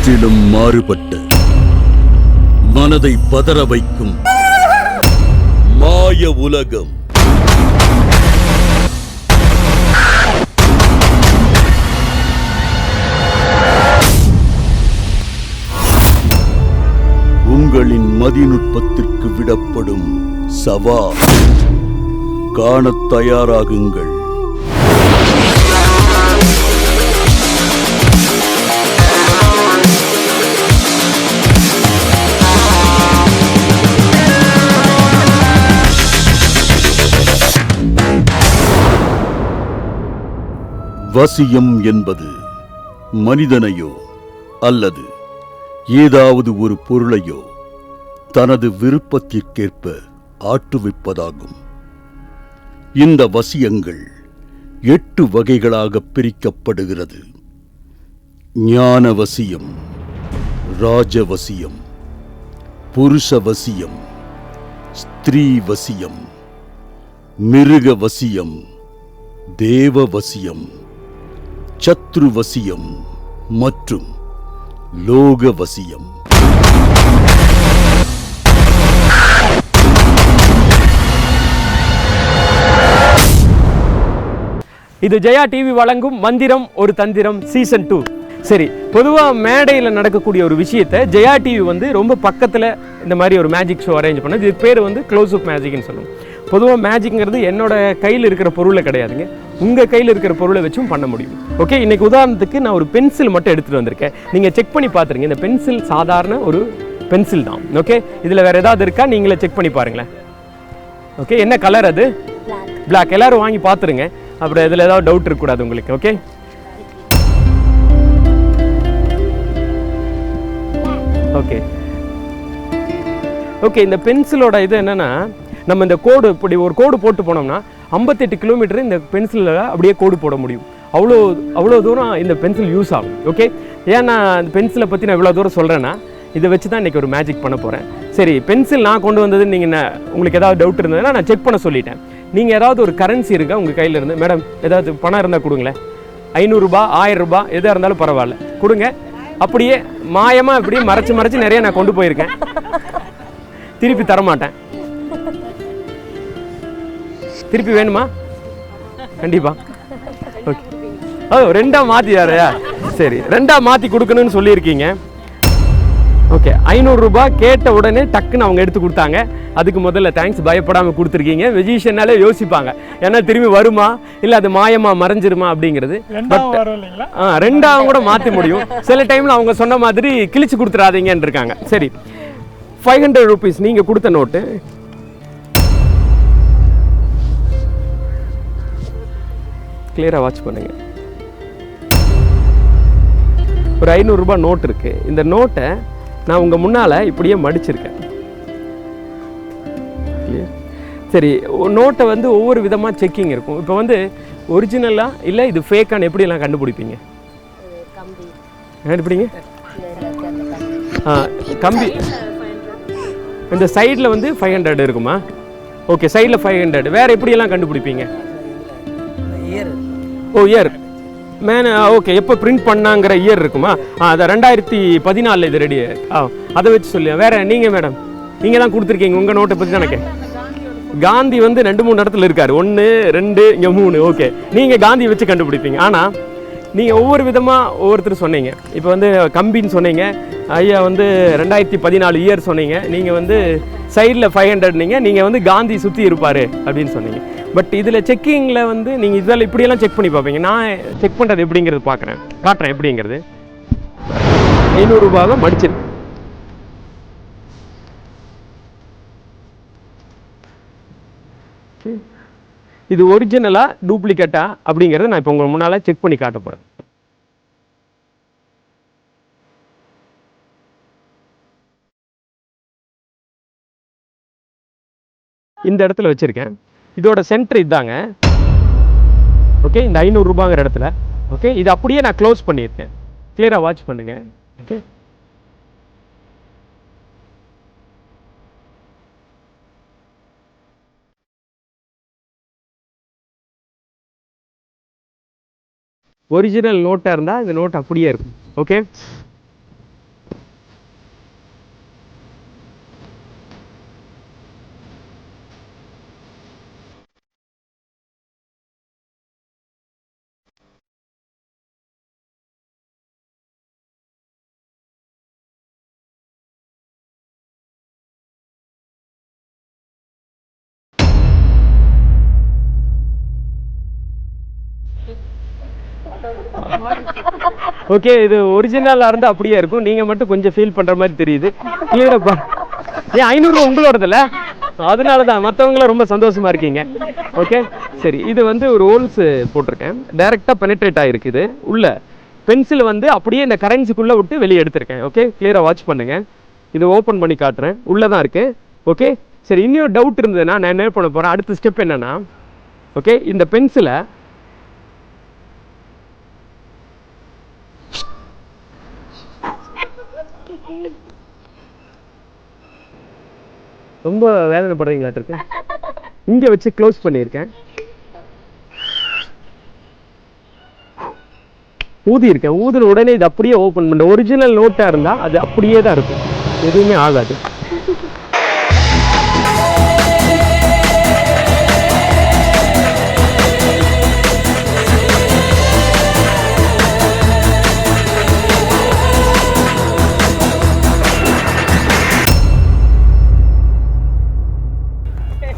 முற்றிலும் மாறுபட்ட மனதை பதற வைக்கும் மாய உலகம். உங்களின் மதிநுட்பத்திற்கு விடப்படும் சவால். காணத் தயாராகுங்கள். வசியம் என்பது மனிதனையோ அல்லது ஏதாவது ஒரு பொருளையோ தனது விருப்பத்திற்கேற்ப ஆட்டுவிப்பதாகும். இந்த வசியங்கள் 8 வகைகளாக பிரிக்கப்படுகிறது. ஞான வசியம், ராஜவசியம், புருஷ வசியம், ஸ்திரீ வசியம், மிருக வசியம், தேவ வசியம், சத்ரு வசியம் மற்றும் லோக வசியம். இது ஜெயா டிவி வழங்கும் மந்திரம் ஒரு தந்திரம் சீசன் 2. சரி, பொதுவாக மேடையில் நடக்கக்கூடிய ஒரு விஷயத்தை ஜெயா டிவி வந்து ரொம்ப பக்கத்தில் இந்த மாதிரி ஒரு மேஜிக் ஷோ அரேஞ்ச் பண்ணது. இது பேர் வந்து க்ளோஸ் அப் மேஜிக்னு சொல்லுவோம். பொதுவாக மேஜிக்ங்கிறது என்னோட கையில் இருக்கிற பொருளை கிடையாதுங்க, உங்கள் கையில் இருக்கிற பொருளை வச்சும் பண்ண முடியும். ஓகே, இன்னைக்கு உதாரணத்துக்கு நான் ஒரு பென்சில் மட்டும் எடுத்துகிட்டு வந்திருக்கேன். நீங்கள் செக் பண்ணி பார்த்துருங்க. இந்த பென்சில் சாதாரண ஒரு பென்சில் தான். ஓகே, இதில் வேறு ஏதாவது இருக்கா நீங்களே செக் பண்ணி பாருங்களேன். ஓகே, என்ன கலர் அது? பிளாக். எல்லாரும் வாங்கி பார்த்துருங்க, அப்புறம் இதில் ஏதாவது டவுட் இருக்கக்கூடாது உங்களுக்கு. ஓகே, ஓகே ஓகே இந்த பென்சிலோட இது என்னென்னா, நம்ம இந்த கோடு இப்படி ஒரு கோடு போட்டு போனோம்னா 58 கிலோமீட்டர் இந்த பென்சிலில் அப்படியே கோடு போட முடியும். அவ்வளோ தூரம் இந்த பென்சில் யூஸ் ஆகும். ஓகே, ஏன் நான் இந்த பென்சிலை பற்றி நான் இவ்வளோ தூரம் சொல்கிறேன்னா, இதை வச்சு தான் இன்றைக்கி ஒரு மேஜிக் பண்ண போகிறேன். சரி, பென்சில் நான் கொண்டு வந்தது நீங்கள் உங்களுக்கு ஏதாவது டவுட் இருந்ததுன்னா நான் செக் பண்ண சொல்லிட்டேன். நீங்கள் ஏதாவது ஒரு கரன்சி இருக்கா உங்கள் கையில் இருந்து? மேடம், ஏதாவது பணம் இருந்தால் கொடுங்களேன். 500 ரூபாய், 1000 ரூபாய் எதாக இருந்தாலும் பரவாயில்ல, கொடுங்க. அப்படியே மாயமாக இப்படியே மறைச்சு நிறைய நான் கொண்டு போயிருக்கேன். திருப்பி தரமாட்டேன். திருப்பி வேணுமா? கண்டிப்பா. ஓகே, ரெண்டா மாற்றியாரையா? சரி, ரெண்டா மாற்றி கொடுக்கணும்னு சொல்லியிருக்கீங்க. ஓகே, 500 ரூபாய் கேட்ட உடனே டக்குன்னு அவங்க எடுத்து கொடுத்தாங்க. அதுக்கு முதல்ல தேங்க்ஸ். பயப்படாமல் கொடுத்துருக்கீங்க. வெஜிஷியனாலே யோசிப்பாங்க, ஏன்னா திரும்பி வருமா இல்லை அது மாயமா மறைஞ்சிருமா அப்படிங்கிறது. ரெண்டாவும் கூட மாற்றி முடியும். சில டைமில் அவங்க சொன்ன மாதிரி கிழிச்சு கொடுத்துடாதீங்கன்னு இருக்காங்க. சரி, 500 ருபீஸ் நீங்கள் கொடுத்த நோட்டு. கிளியராக வாட்ச் பண்ணுங்க. ஒரு 500 ரூபாய் நோட் இருக்கு. இந்த நோட்டை நான் உங்க முன்னால இப்படியே மடிச்சிருக்கேன். சரி, நோட்டை வந்து ஒவ்வொரு விதமாக செக்கிங் இருக்கும். இப்போ வந்து ஒரிஜினலா இல்லை இது ஃபேக்கான எப்படியெல்லாம் கண்டுபிடிப்பீங்க? எப்படிங்க? கம்பி இந்த சைடில் வந்து 500 இருக்குமா? ஓகே, சைடில் 500. வேற எப்படியெல்லாம் கண்டுபிடிப்பீங்க? ஓ, இயர் மேன். ஓகே, எப்போ பிரிண்ட் பண்ணாங்கிற இயர் இருக்குமா? அதை 2014 இது ரெடி. அதை வச்சு சொல்லி. வேற நீங்கள் மேடம், நீங்கள் தான் கொடுத்துருக்கீங்க உங்கள் நோட்டை பற்றி தானே. காந்தி வந்து 2-3 இடத்துல இருக்காரு. 1 2 இங்கே 3. ஓகே, நீங்கள் காந்தி வச்சு கண்டுபிடிப்பீங்க. ஆனால் நீங்கள் ஒவ்வொரு விதமாக ஒவ்வொருத்தர் சொன்னீங்க. இப்போ வந்து கம்பின்னு சொன்னீங்க, ஐயா வந்து 2014 இயர் சொன்னீங்க, நீங்கள் வந்து சைடில் 500 நீங்கள் வந்து காந்தி சுற்றி இருப்பார் அப்படின்னு சொன்னீங்க. பட் இதில் செக்கிங்கில் வந்து நீங்கள் இதில் இப்படியெல்லாம் செக் பண்ணி பார்ப்பீங்க. நான் செக் பண்ணுறது எப்படிங்கிறது காட்டுறேன் எப்படிங்கிறது. 500 ரூபாவை மடிச்சிரு. இது ஒரிஜினலா டூப்ளிகேட்டா அப்படிங்கிறத நான் இப்போ உங்க முன்னால செக் பண்ணி காட்ட போறேன். இந்த இடத்துல வச்சிருக்கேன். இதோட சென்டர் இதாங்க. ஓகே, இந்த 500 ரூபாங்கிற இடத்துல. ஓகே, இது அப்படியே நான் க்ளோஸ் பண்ணியிருக்கேன். கிளியரா வாட்ச் பண்ணுங்க. ஓகே, ஒரிஜினல் நோட்டாக இருந்தால் இந்த நோட் அப்படியே இருக்கும். ஓகே, ஓகே, இது ஒரிஜினலாக இருந்தால் அப்படியே இருக்கும், நீங்கள் மட்டும் கொஞ்சம் ஃபீல் பண்ணுற மாதிரி தெரியுது. கிளியரப்பா. ஏன் 500 உங்களோடதில்ல, அதனால தான் மற்றவங்களாம் ரொம்ப சந்தோஷமாக இருக்கீங்க. ஓகே சரி, இது வந்து ஒரு ஹோல்ஸ் போட்டிருக்கேன், டைரெக்டாக பெனிட்ரேட் ஆகிருக்குது உள்ள. பென்சில் வந்து அப்படியே இந்த கரன்சிக்குள்ளே விட்டு வெளியே எடுத்திருக்கேன். ஓகே, கிளியராக வாட்ச் பண்ணுங்கள். இது ஓப்பன் பண்ணி காட்டுறேன், உள்ளே தான் இருக்குது. ஓகே சரி, இன்னும் டவுட் இருந்ததுன்னா நான் என்ன பண்ண போகிறேன், அடுத்த ஸ்டெப் என்னென்னா, ஓகே இந்த பென்சிலை ரொம்ப வேதனைப்படுறீங்களாட்டு இருக்கு, இங்கே வச்சு க்ளோஸ் பண்ணியிருக்கேன், ஊதி இருக்கேன். ஊதின உடனே இது அப்படியே ஓப்பன் பண்ண. ஒரிஜினல் நோட்டாக இருந்தால் அது அப்படியே தான் இருக்கும், எதுவுமே ஆகாது.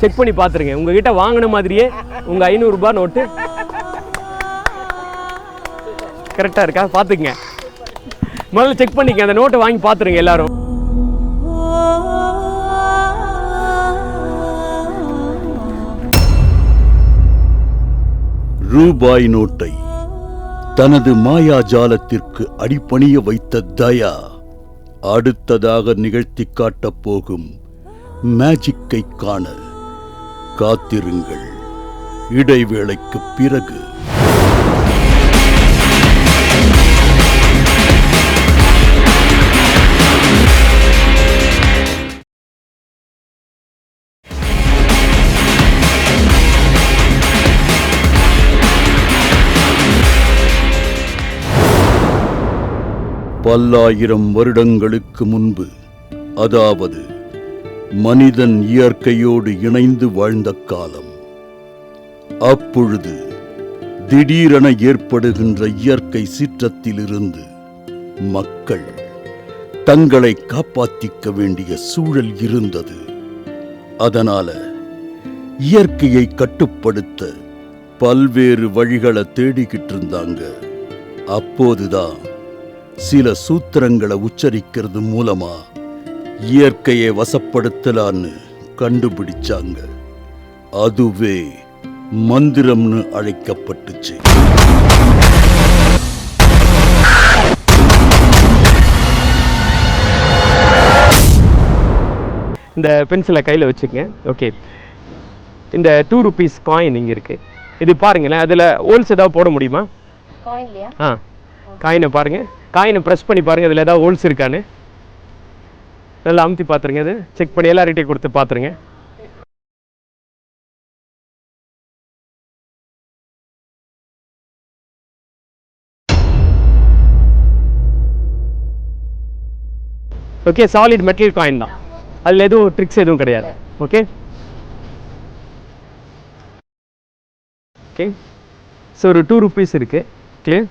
செக் பண்ணி பார்த்துருங்க, உங்ககிட்ட வாங்கின மாதிரியே உங்கள் 500 ரூபாய் நோட்டு கரெக்டாக இருக்கா பார்த்துக்குங்க. முதல்ல செக் பண்ணிக்க, அந்த நோட்டை வாங்கி பார்த்துருங்க எல்லாரும். ரூபாய் நோட்டை தனது மாயாஜாலத்திற்கு அடிபணிய வைத்த தயா அடுத்ததாக நிகழ்த்தி காட்டப் போகும் மேஜிக்கை காண காத்திருங்கள். இடைவேளைக்கு பிறகு பல்லாயிரம் வருடங்களுக்கு முன்பு, அதாவது மனிதன் இயற்கையோடு இணைந்து வாழ்ந்த காலம், அப்பொழுது திடீரென ஏற்படுகின்ற இயற்கை சீற்றத்திலிருந்து மக்கள் தங்களை காப்பாற்றிக்க வேண்டிய சூழல் இருந்தது. அதனால இயற்கையை கட்டுப்படுத்த பல்வேறு வழிகளை தேடிக்கிட்டு இருந்தாங்க. அப்போதுதான் சில சூத்திரங்களை உச்சரிக்கிறது மூலமா இயற்கையை வசப்படுத்தலான்னு கண்டுபிடிச்சாங்க. அதுவே மந்திரம்னு அழைக்கப்பட்டுச்சு. இந்த பென்சிலை கையில் வச்சுக்கங்க. ஓகே, இந்த 2 rupees காயின் இங்கே இருக்குது, இது பாருங்களேன். அதில் ஹோல்ஸ் ஏதாவது போட முடியுமா? காயினை பாருங்கள், காயினை ப்ரெஸ் பண்ணி பாருங்கள், அதில் ஏதாவது ஹோல்ஸ் இருக்கான்னு நல்லா அமுத்தி பார்த்துருங்க. அது செக் பண்ணி எல்லார்கிட்டே கொடுத்து பார்த்துருங்க. ஓகே, சாலிட் மெட்டல் காயின் தான், அதில் எதுவும் ட்ரிக்ஸ் எதுவும் கிடையாது. ஓகே ஓகே ஸோ ஒரு 2 rupees இருக்குது. கிளியர்,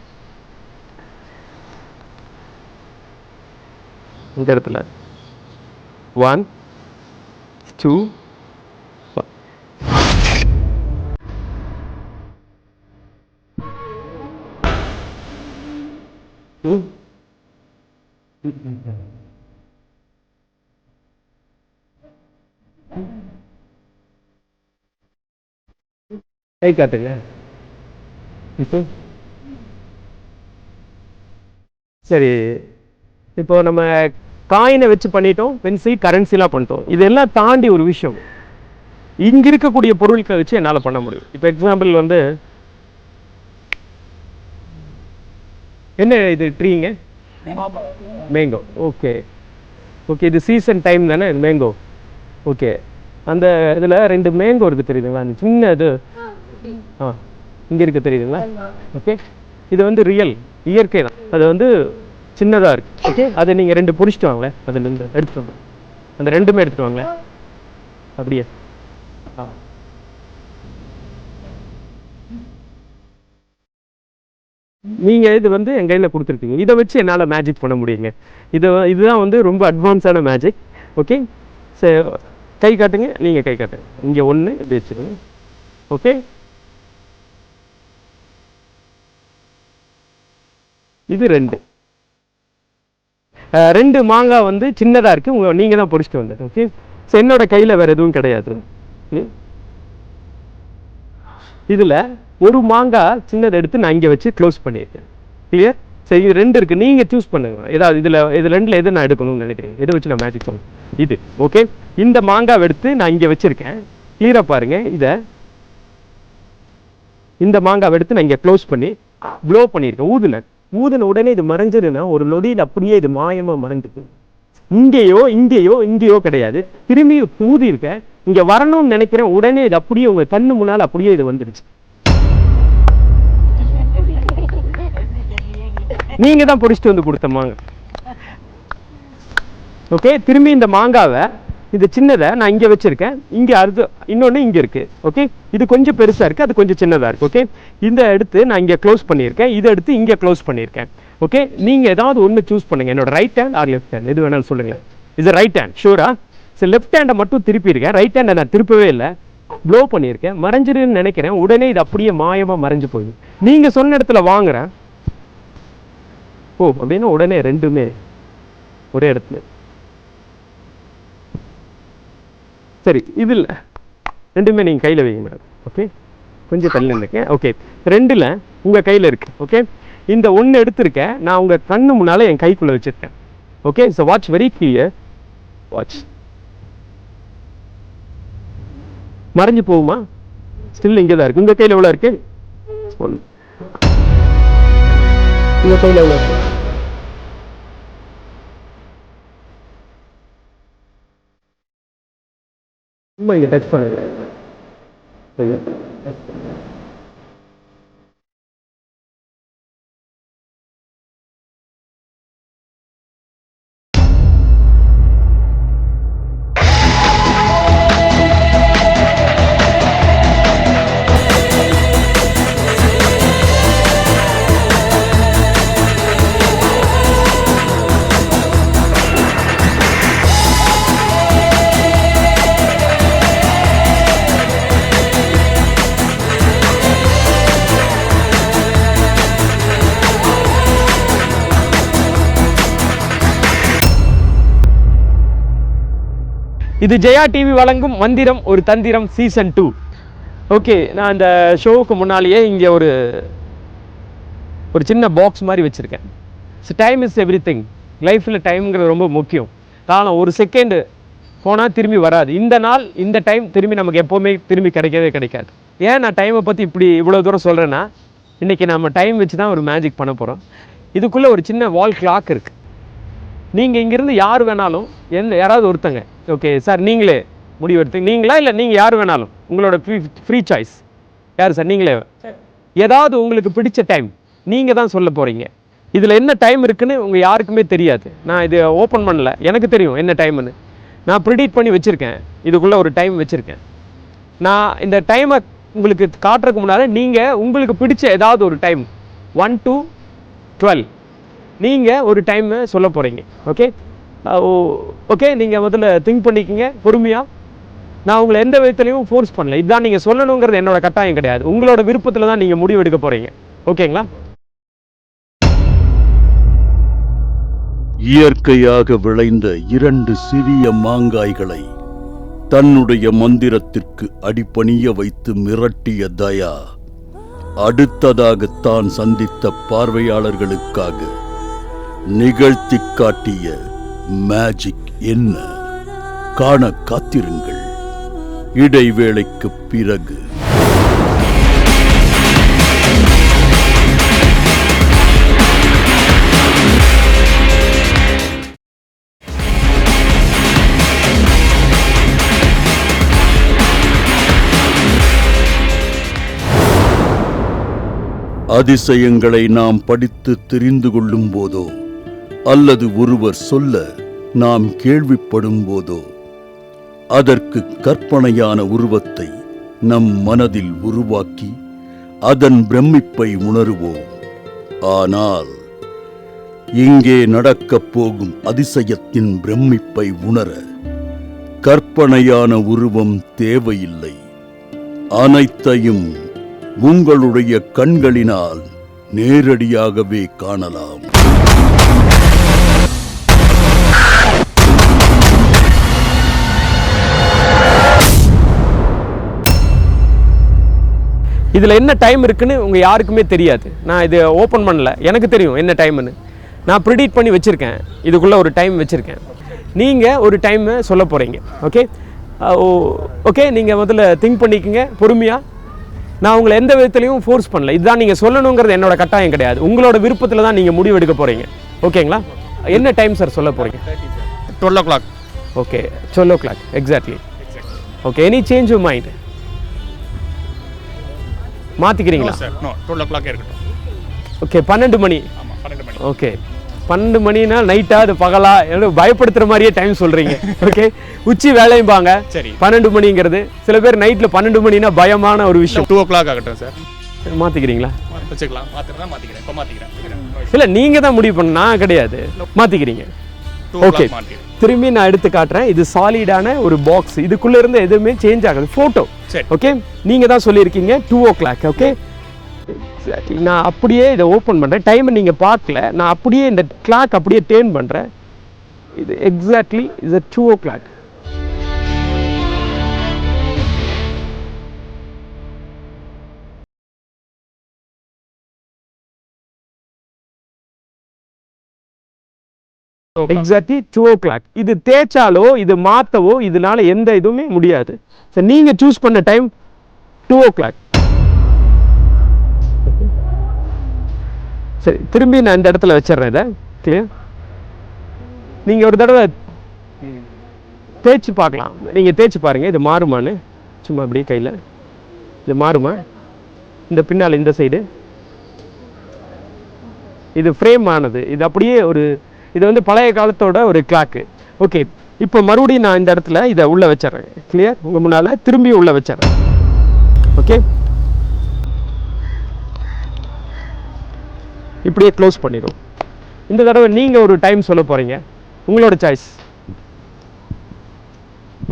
இந்த இடத்துல 1 2 கை காட்டுங்க. இப்போ சரி, இப்போ நம்ம காயினை வச்சு பண்ணிட்டோம், பென்சில் கரன்சிலாம் பண்ணிட்டோம். இதெல்லாம் தாண்டி ஒரு விஷயம் இங்கே இருக்கக்கூடிய பொருட்களை வச்சு என்னால் பண்ண முடியும். இப்போ எக்ஸாம்பிள் வந்து என்ன இது ட்ரீங்க? மேங்கோ. ஓகே ஓகே, இது சீசன் டைம் தானே மேங்கோ. ஓகே, அந்த இதில் 2 மேங்கோ இருக்குது தெரியுதுங்களா, அந்த சின்ன இது இங்கே இருக்க தெரியுதுங்களா? ஓகே, இது வந்து ரியல் இயற்கை தான், அது வந்து சின்னதாக இருக்குது. ஓகே, அதை நீங்கள் 2 பிடிச்சிட்டு வாங்களேன், அதுலேருந்து எடுத்துட்டு வாங்க, அந்த 2மே எடுத்துட்டு வாங்களேன் அப்படியே. நீங்கள் இது வந்து என் கையில் கொடுத்துருக்கீங்க, இதை வச்சு என்னால் மேஜிக் பண்ண முடியுங்க. இதுதான் வந்து ரொம்ப அட்வான்ஸான மேஜிக். ஓகே, சரி கை காட்டுங்க, நீங்கள் கை காட்டுங்க, இங்கே 1 இப்படி வச்சுருங்க. ஓகே, இது 2. 2 மாங்காய் வந்து சின்னதாக இருக்குது, நீங்கள் தான் பொறிச்சிட்டு வந்தது. ஓகே, ஸோ என்னோட கையில் வேறு எதுவும் கிடையாது. இதில் ஒரு மாங்காய் சின்னதை எடுத்து நான் இங்கே வச்சு க்ளோஸ் பண்ணியிருக்கேன். கிளியர்? சரி, இது 2 இருக்குது, நீங்கள் சூஸ் பண்ணுங்க. ஏதாவது இது 2ல் எது நான் எடுக்கணும்னு நினைக்கிறேன். எதை வச்சு நான் மேஜிக் பண்ணுவேன் இது. ஓகே, இந்த மாங்காய் எடுத்து நான் இங்கே வச்சுருக்கேன். கிளியராக பாருங்கள். இந்த மாங்காய் எடுத்து நான் இங்கே க்ளோஸ் பண்ணி ப்ளோ பண்ணியிருக்கேன். ஊதுன உடனே இது மறைஞ்சதுன்னா ஒரு நொடியில் அப்படியே இது மாயமாக மறைஞ்சிருக்கு. இங்கேயோ கிடையாது. திரும்பி ஊதி இருக்கேன், இங்கே வரணும்னு நினைக்கிறேன். உடனே இது அப்படியே உங்கள் கண்ணு முன்னால் அப்படியே இது வந்துடுச்சு. நீங்க தான் பொறிச்சிட்டு வந்து கொடுத்த மாங்காய். ஓகே, திரும்பி இந்த மாங்காவை இது சின்னதை நான் இங்கே வச்சிருக்கேன். இங்கே இன்னொன்று இங்கே இருக்கு. ஓகே, இது கொஞ்சம் பெருசாக இருக்குது, அது கொஞ்சம் சின்னதாக இருக்குது. ஓகே, இந்த எடுத்து நான் இங்கே க்ளோஸ் பண்ணியிருக்கேன், இதை எடுத்து இங்கே க்ளோஸ் பண்ணியிருக்கேன். ஓகே, நீங்கள் ஏதாவது ஒன்று சூஸ் பண்ணுங்க. என்னோட right hand are left hand, எது வேணாலும் சொல்லுங்கள். இது ரைட் ஹேண்ட் ஷூரா? சரி, லெஃப்ட் ஹேண்டை மட்டும் திருப்பியிருக்கேன், ரைட் ஹேண்டை நான் திருப்பவே இல்லை. ப்ளோ பண்ணியிருக்கேன், மறைஞ்சிருன்னு நினைக்கிறேன். உடனே இது அப்படியே மாயமாக மறைஞ்சு போகுது. நீங்கள் சொன்ன இடத்துல வாங்குறேன். ஓ அப்படின்னா உடனே 2மே ஒரே இடத்துல. சரி, இதில் 2மே நீங்கள் கையில் வைங்க. ஓகே, கொஞ்சம் தள்ளி இருந்துக்கேன். ஓகே, 2ல் உங்கள் கையில் இருக்குது. ஓகே, இந்த 1 எடுத்திருக்கேன், நான் உங்கள் கண்ணு முன்னால் என் கைக்குள்ளே வச்சுருக்கேன். Okay, so watch very clear. Watch. மறைஞ்சு போகுமா? ஸ்டில் இங்கே தான் இருக்குது. உங்கள் கையில் எவ்வளோ இருக்குது? 1. உங்கள் கையில் எவ்வளோ இருக்குது? சும்மா இங்கே டச் பண்ணுங்க. இது ஜெயா டிவி வழங்கும் மந்திரம் ஒரு தந்திரம் சீசன் 2. ஓகே, நான் இந்த ஷோவுக்கு முன்னாலேயே இங்கே ஒரு சின்ன பாக்ஸ் மாதிரி வச்சுருக்கேன். So time is every thing. லைஃப்பில் டைம்ங்கிறது ரொம்ப முக்கியம். காலம் ஒரு செகண்டு போனால் திரும்பி வராது. இந்த நாள் இந்த டைம் திரும்பி நமக்கு எப்போவுமே திரும்பி கிடைக்கவே கிடைக்காது. ஏன் நான் டைமை பற்றி இவ்வளோ தூரம் சொல்கிறேன்னா, இன்றைக்கி நம்ம டைம் வச்சு தான் ஒரு மேஜிக் பண்ண போகிறோம். இதுக்குள்ளே ஒரு சின்ன வால் கிளாக் இருக்குது. நீங்கள் இங்கேருந்து யார் வேணாலும் யாராவது ஒருத்தங்க, ஓகே சார் நீங்களே முடிவு எடுத்து, நீங்களா இல்லை நீங்கள் யார் வேணாலும், உங்களோட ஃப்ரீ சாய்ஸ். யார் சார்? நீங்களே ஏதாவது உங்களுக்கு பிடிச்ச டைம் நீங்கள் தான் சொல்ல போகிறீங்க. இதில் என்ன டைம் இருக்குதுன்னு உங்கள் யாருக்குமே தெரியாது. நான் இது ஓப்பன் பண்ணல, எனக்கு தெரியும் என்ன டைம்னு. நான் ப்ரிடிக்ட் பண்ணி வச்சுருக்கேன். இதுக்குள்ளே ஒரு டைம் வச்சுருக்கேன். நான் இந்த டைமை உங்களுக்கு காட்டுறதுக்கு முன்னால் நீங்கள் உங்களுக்கு பிடிச்ச ஏதாவது ஒரு டைம் 1 to 12 நீங்கள் ஒரு டைமை சொல்ல போகிறீங்க. ஓகே ஓகே, நீங்கள் முதல்ல திங்க் பண்ணிக்கிங்க பொறுமையாக. நான் உங்களை எந்த விதத்துலையும் ஃபோர்ஸ் பண்ணல. இதுதான் நீங்கள் சொல்லணுங்கிறது என்னோட கட்டாயம் கிடையாது. உங்களோட விருப்பத்தில் தான் நீங்கள் முடிவு எடுக்க போகிறீங்க. ஓகேங்களா? இயற்கையாக விளைந்த 2 சிறிய மாங்காய்களை தன்னுடைய மந்திரத்திற்கு அடிபணிய வைத்து மிரட்டிய தயா அடுத்ததாக தான் சந்தித்த பார்வையாளர்களுக்காக நிகழ்த்தி காட்டிய மேஜிக் என்ன? காண காத்திருங்கள். இடைவேளைக்கு பிறகு அதிசயங்களை நாம் படித்து தெரிந்து கொள்ளும் போதோ அல்லது ஒருவர் சொல்ல நாம் கேள்விப்படும் போதோ அதற்கு கற்பனையான உருவத்தை நம் மனதில் உருவாக்கி அதன் பிரமிப்பை உணருவோம். ஆனால் இங்கே நடக்கப் போகும் அதிசயத்தின் பிரமிப்பை உணர கற்பனையான உருவம் தேவையில்லை. அனைத்தையும் உங்களுடைய கண்களினால் நேரடியாகவே காணலாம். இதில் என்ன டைம் இருக்குன்னு உங்கள் யாருக்குமே தெரியாது. நான் இது ஓப்பன் பண்ணல, எனக்கு தெரியும் என்ன டைம்னு. நான் ப்ரிடிக்ட் பண்ணி வச்சுருக்கேன், இதுக்குள்ளே ஒரு டைம் வச்சுருக்கேன். நீங்கள் ஒரு டைமை சொல்ல போகிறீங்க. ஓகே ஓகே, நீங்கள் முதல்ல திங்க் பண்ணிக்கோங்க பொறுமையாக. நான் உங்களை எந்த விதத்துலையும் ஃபோர்ஸ் பண்ணல. இதுதான் நீங்கள் சொல்லணுங்கிறது என்னோட கட்டாயம் கிடையாது. உங்களோட விருப்பத்தில் தான் நீங்கள் முடிவு எடுக்க போகிறீங்க. ஓகேங்களா? என்ன டைம் சார் சொல்ல போகிறீங்க? 12 o'clock. Okay, 12 o'clock exactly. Okay, any change you mind? மாற்றிக்கிறீங்களா? No, sir. No, 12 o'clock இருக்கட்டும். ஓகே, 12 மணி. ஆமாம், 12 மணி. ஓகே, 12 மணினா நைட்டா அது பகலா? பயப்படுத்துகிற மாதிரியே டைம் சொல்கிறீங்க. ஓகே, உச்சி வேலையும்பாங்க. சரி. 12 மணிங்கிறது சில பேர் நைட்டில் 12 மணினா பயமான ஒரு விஷயம். 2 o'clock ஆகட்டும் சார். மாற்றிக்கிறீங்களா? வச்சுக்கலாம். மாற்றிக்கிறேன், மாற்றிக்கிறேன். இப்போ மாற்றிக்கிறேன். இல்லை, நீங்கள் தான் முடிவு பண்ண, நான் கிடையாது. மாற்றிக்கிறீங்க. 2 ஓகே, o'clock மாற்றிக்கிறேன். திரும்பி நான் எடுத்து காட்டுறேன். இது சாலிடான ஒரு பாக்ஸ், இதுக்குள்ளே இருந்து எதுவுமே சேஞ்ச் ஆகுது. ஃபோட்டோ. சரி. ஓகே, நீங்கள் தான் சொல்லியிருக்கீங்க 2 o'clock. ஓகே, நான் அப்படியே இதை ஓப்பன் பண்ணுறேன். டைமை நீங்கள் பார்க்கல, நான் அப்படியே இந்த கிளாக் அப்படியே டேர்ன் பண்ணுறேன். இது exactly is 2 o'clock. Exactly 2 o'clock. இது தேய்ச்சாலோ இது மாற்றவோ இதனால எந்த இதுவுமே முடியாது. சரி, நீங்கள் சூஸ் பண்ண டைம் 2 o'clock. சரி, திரும்பி நான் இந்த இடத்துல வச்சிடுறேன். இதை கிளியர். நீங்கள் ஒரு தடவை தேய்ச்சி பார்க்கலாம். நீங்கள் தேய்ச்சி பாருங்கள், இது மாறுமான்னு. சும்மா அப்படியே கையில் இது மாறுமா? இந்த பின்னால் இந்த சைடு இது ஃப்ரேம் ஆனது. இது அப்படியே ஒரு, இது வந்து பழைய காலத்தோட ஒரு கிளாக்கு. ஓகே, இப்போ மறுபடியும் நான் இந்த இடத்துல இதை உள்ளே வச்சிட்றேன். கிளியர்? உங்கள் முன்னால் திரும்பி உள்ளே வச்சிட்றேன். ஓகே, இப்படியே க்ளோஸ் பண்ணிடும். இந்த தடவை நீங்கள் ஒரு டைம் சொல்ல போகிறீங்க, உங்களோட சாய்ஸ்.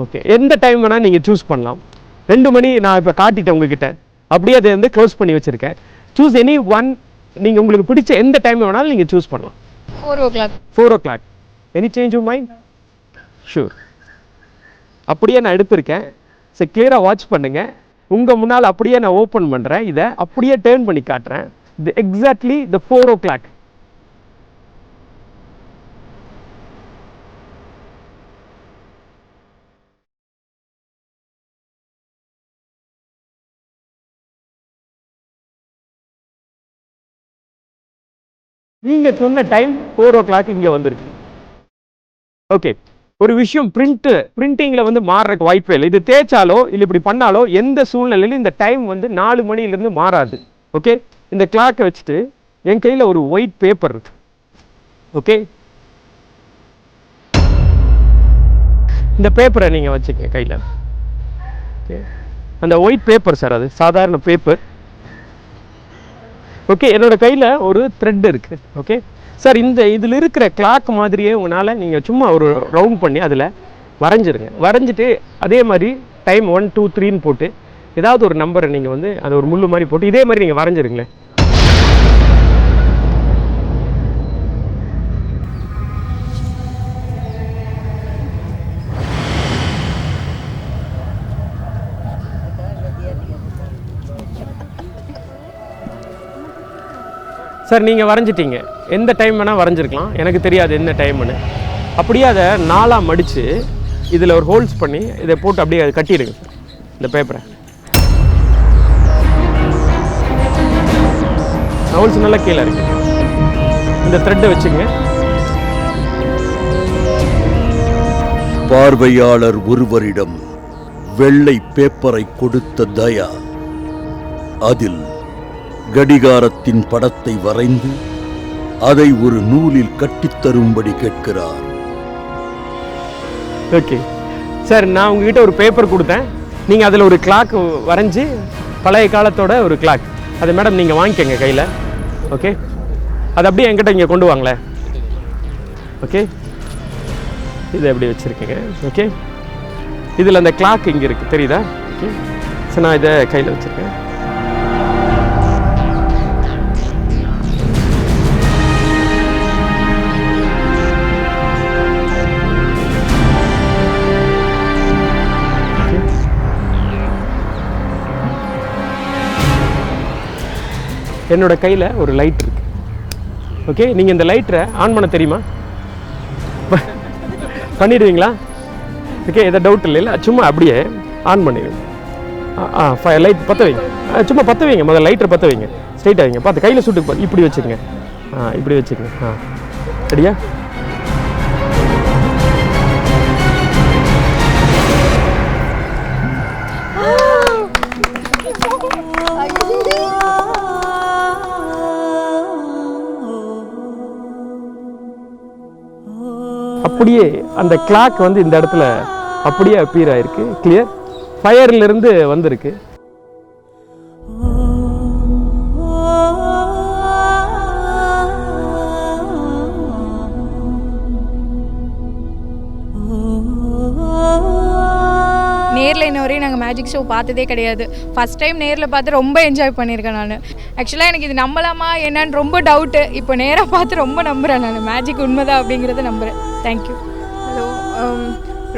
ஓகே, எந்த டைம் வேணால் நீங்கள் சூஸ் பண்ணலாம். 2 மணி நான் இப்போ காட்டிட்டேன் உங்ககிட்ட, அப்படியே அதை வந்து க்ளோஸ் பண்ணி வச்சுருக்கேன். Choose any one. நீங்கள் உங்களுக்கு பிடிச்ச எந்த டைம் வேணாலும் நீங்கள் சூஸ் பண்ணலாம். 4 o'clock. 4 o'clock. Any change you mind? Sure. அப்படியே நான் எடுத்திருக்கேன். சரி, கிளியராக வாட்ச் பண்ணுங்கள். உங்கள் முன்னால் அப்படியே நான் ஓப்பன் பண்ணுறேன். இதை அப்படியே டேர்ன் பண்ணி காட்டுறேன். Exactly the 4 o'clock. நீங்கள் சொன்ன டைம் 4 o'clock இங்கே வந்துருக்கு. ஓகே, ஒரு விஷயம், பிரிண்டிங்கில் வந்து மாறுறதுக்கு வாய்ப்பே இல்லை. இது தேய்ச்சாலோ இல்லை இப்படி பண்ணாலோ எந்த சூழ்நிலையிலும் இந்த டைம் வந்து 4 மணிலேருந்து மாறாது. ஓகே, இந்த கிளாக்கை வச்சுட்டு என் கையில் ஒரு ஒயிட் பேப்பர் இருக்கு. ஓகே, இந்த பேப்பரை நீங்கள் வச்சுக்க கையில். ஓகே, அந்த ஒயிட் பேப்பர் சார், அது சாதாரண பேப்பர். ஓகே, என்னோட கையில் ஒரு த்ரெட் இருக்குது. ஓகே சார், இதில் இருக்கிற கிளாக் மாதிரியே உங்களால் நீங்கள் சும்மா ஒரு ரவுண்ட் பண்ணி அதில் வரைஞ்சிருங்க. வரைஞ்சிட்டு அதே மாதிரி டைம் 1 2 3ன்னு போட்டு ஏதாவது ஒரு நம்பரை நீங்கள் வந்து அதை ஒரு முள்ளு மாதிரி போட்டு இதே மாதிரி நீங்கள் வரைஞ்சிருங்களேன். சார், நீங்கள் வரைஞ்சிட்டீங்க. எந்த டைம் வேணால் வரைஞ்சிருக்கலாம், எனக்கு தெரியாது என்ன டைம்னு. அப்படியே அதை 4ஆக மடித்து இதில் ஒரு ஹோல்ஸ் பண்ணி இதை போட்டு அப்படியே அதை கட்டிடுங்க சார், இந்த பேப்பரை. ஹோல்ஸ் நல்லா கீழே இருக்கு. இந்த த்ரெட்டை வச்சுங்க. பார்வையாளர் ஒருவரிடம் வெள்ளை பேப்பரை கொடுத்த தயா அதில் கடிகாரத்தின் படத்தை வரைந்து அதை ஒரு நூலில் கட்டித்தரும்படி கேட்கிறார். ஓகே சார், நான் உங்ககிட்ட ஒரு பேப்பர் கொடுத்தேன். நீங்கள் அதில் ஒரு கிளாக் வரைஞ்சி, பழைய காலத்தோட ஒரு கிளாக், அதை மேடம் நீங்கள் வாங்கிக்கோங்க கையில். ஓகே, அது அப்படியே என்கிட்ட இங்கே கொண்டு வாங்களேன். ஓகே, இதை எப்படி வச்சுருக்கீங்க. ஓகே, இதில் அந்த கிளாக் இங்கே இருக்குது, தெரியுதா? ஓகே சார், நான் இதை கையில் வச்சுருக்கேன். என்னோட கையில் ஒரு லைட் இருக்குது. ஓகே, நீங்கள் இந்த லைட்டரை ஆன் பண்ண தெரியுமா? பண்ணிடுவீங்களா? ஓகே, எதாவது டவுட் இல்லைல்ல? சும்மா அப்படியே ஆன் பண்ணிடுங்க. லைட் பற்ற வைங்க. சும்மா பற்ற வைங்க. முதல்ல லைட்டரை பற்ற வைங்க. ஸ்ட்ரைட்டாக வைங்க. பார்த்து கையில் சுட்டுக்கு பார்த்து இப்படி வச்சுக்கோங்க. இப்படி வச்சுக்கோங்க. சரியா? அப்படியே அந்த கிளாக் வந்து இந்த இடத்துல அப்படியே அப்பீர் ஆயிருக்கு. கிளியர். ஃபயர்லேருந்து வந்திருக்கு. நேரில் இன்ன வரையும் நாங்கள் மேஜிக் ஷோ பார்த்ததே கிடையாது. ஃபஸ்ட் டைம் நேரில் பார்த்து ரொம்ப என்ஜாய் பண்ணியிருக்கேன் நான். ஆக்சுவலாக எனக்கு இது நம்பலாமா என்னன்னு ரொம்ப டவுட்டு. இப்போ நேராக பார்த்து ரொம்ப நம்புகிறேன் நான். மேஜிக் உண்மைதான் அப்படிங்கிறத நம்புகிறேன். தேங்க்யூ. ஹலோ,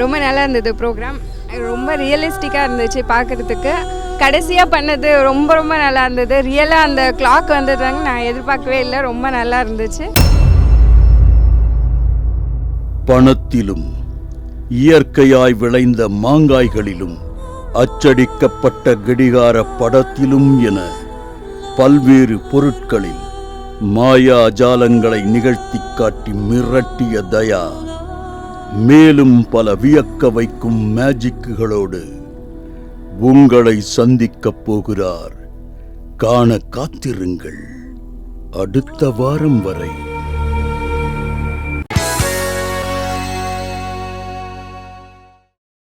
ரொம்ப நல்லா இருந்தது ப்ரோக்ராம். ரொம்ப ரியலிஸ்டிக்காக இருந்துச்சு பார்க்குறதுக்கு. கடைசியாக பண்ணது ரொம்ப ரொம்ப நல்லா இருந்தது. ரியலாக அந்த கிளாக் வந்ததாங்க நான் எதிர்பார்க்கவே இல்லை. ரொம்ப நல்லா இருந்துச்சு. பணத்திலும் இயற்கையாய் விளைந்த மாங்காய்களிலும் அச்சடிக்கப்பட்ட கடிகார படத்திலும் என பல்வேறு பொருட்களில் மாயா ஜாலங்களை நிகழ்த்தி காட்டி மிரட்டிய தயா மேலும் பல வியக்க வைக்கும் மேஜிக்குகளோடு உங்களை சந்திக்கப் போகிறார். காண காத்திருங்கள். அடுத்த வாரம் வரை.